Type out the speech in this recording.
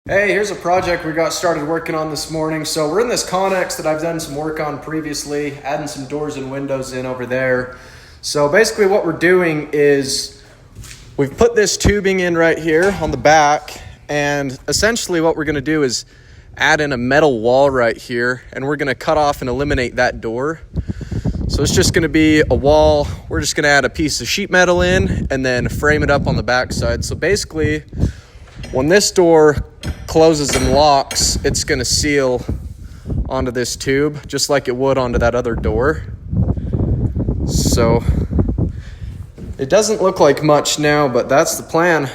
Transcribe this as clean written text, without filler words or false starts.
Hey, here's a project we got started working on this morning. So we're in this Connex that I've done some work on previously, adding some doors and windows in over there. So basically what we're doing is we've put this tubing in right here on the back, and essentially what we're gonna do is add in a metal wall right here, and we're gonna cut off and eliminate that door. So it's just gonna be a wall. We're just gonna add a piece of sheet metal in and then frame it up on the back side. So basically, when this door closes and locks, it's gonna seal onto this tube, just like it would onto that other door. So it doesn't look like much now, but that's the plan.